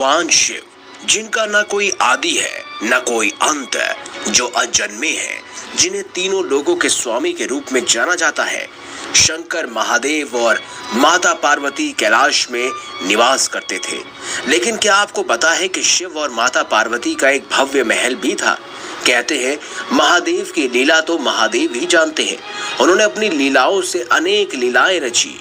भगवान शिव, जिनका ना कोई आदि है न कोई अंत है, जो अजन्मे हैं, जिन्हें तीनों लोगों के स्वामी के रूप में जाना जाता है। शंकर महादेव और माता पार्वती कैलाश में निवास करते थे। लेकिन क्या आपको पता है कि शिव और माता पार्वती का एक भव्य महल भी था। कहते हैं महादेव की लीला तो महादेव ही जानते हैं। उन्होंने अपनी लीलाओं से अनेक लीलाएं रची।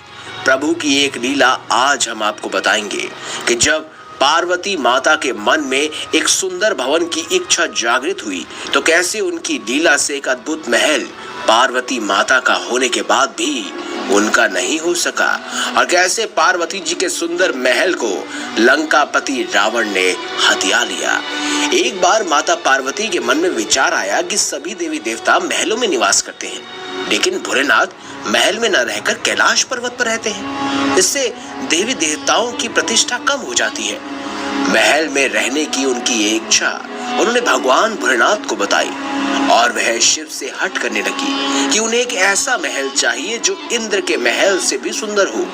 प्रभु की एक लीला आज हम आपको बताएंगे कि जब पार्वती माता के मन में एक सुंदर भवन की इच्छा जागृत हुई तो कैसे उनकी लीला से एक अद्भुत महल पार्वती माता का होने के बाद भी उनका नहीं हो सका, और कैसे पार्वती जी के सुंदर महल को लंकापति रावण ने हथिया लिया। एक बार माता पार्वती के मन में विचार आया कि सभी देवी देवता महलों में निवास करते हैं, लेकिन भोलेनाथ महल में न रहकर कैलाश पर्वत पर रहते हैं। इससे देवी देवताओं की प्रतिष्ठा कम हो जाती है। महल में रहने की उनकी इच्छा उन्होंने भगवान भोलेनाथ को बताई, और वह शिव से हट करने लगी कि उन्हें एक ऐसा महल चाहिए जो इंद्र के महल से भी सुंदर हो।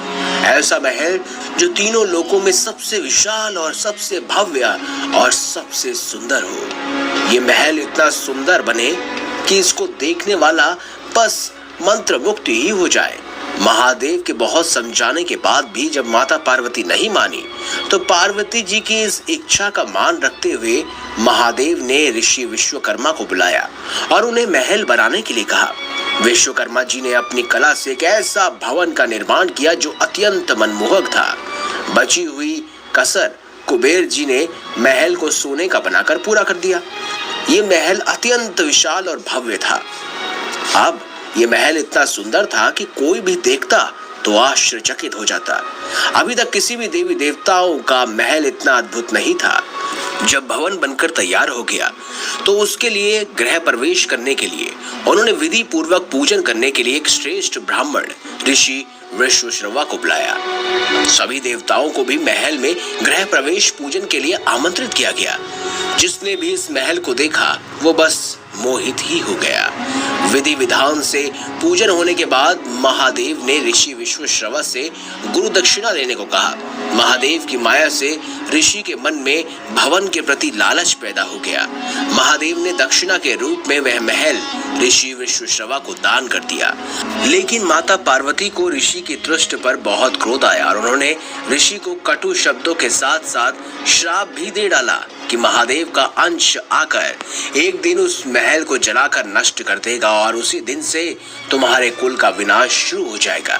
ऐसा महल जो तीनों लोकों में सबसे विशाल और सबसे भव्य और सबसे सुंदर हो। ये महल इतना सुंदर बने कि इसको देखने वाला बस मंत्र मुक्त ही हो जाए। महादेव के बहुत समझाने के बाद भी जब माता पार्वती नहीं मानी तो पार्वती जी की इस इच्छा का मान रखते हुए महादेव ने ऋषि विश्वकर्मा को बुलाया और उन्हें महल बनाने के लिए कहा। विश्वकर्मा जी ने अपनी कला से एक ऐसा भवन का निर्माण किया जो अत्यंत मनमोहक था। बची हुई कसर कुबेर जी ने महल को सोने का बनाकर पूरा कर दिया। ये महल अत्यंत विशाल और भव्य था। अब ये महल इतना सुंदर था कि कोई भी देखता तो आश्चर्यचकित हो जाता। अभी तक किसी भी देवी देवताओं का महल इतना अद्भुत नहीं था। जब भवन बनकर तैयार हो गया तो उसके लिए गृह प्रवेश करने के लिए उन्होंने विधि पूर्वक पूजन करने के लिए एक श्रेष्ठ ब्राह्मण ऋषि वृषश्रवा को बुलाया। सभी देवताओं को भी महल में गृह प्रवेश पूजन के लिए आमंत्रित किया गया। जिसने भी इस महल को देखा वो बस मोहित ही हो गया। विधि विधान से पूजन होने के बाद महादेव ने ऋषि विश्वश्रवा से गुरु दक्षिणा लेने को कहा। महादेव की माया से ऋषि के मन में भवन के प्रति लालच पैदा हो गया। महादेव ने दक्षिणा के रूप में वह महल ऋषि विश्वश्रवा को दान कर दिया। लेकिन माता पार्वती को ऋषि की दृष्टि पर बहुत क्रोध आया और उन्होंने ऋषि को कटु शब्दों के साथ साथ श्राप भी दे डाला कि महादेव का अंश आकर एक दिन उस महल को जलाकर नष्ट कर देगा और उसी दिन से तुम्हारे कुल का विनाश शुरू हो जाएगा।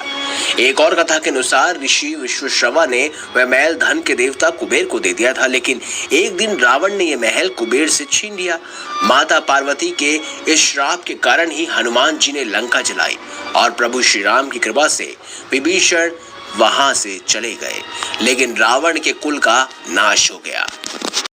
एक और कथा के अनुसार ऋषि विश्वश्रवा ने वह महल धन के देवता कुबेर को दे दिया था, लेकिन एक दिन रावण ने यह महल कुबेर से छीन लिया। माता पार्वती के इस श्राप के कारण ही हनुमान जी ने लंका जलाई और प्रभु श्री राम की कृपा से विभीषण वहां से चले गए, लेकिन रावण के कुल का नाश हो गया।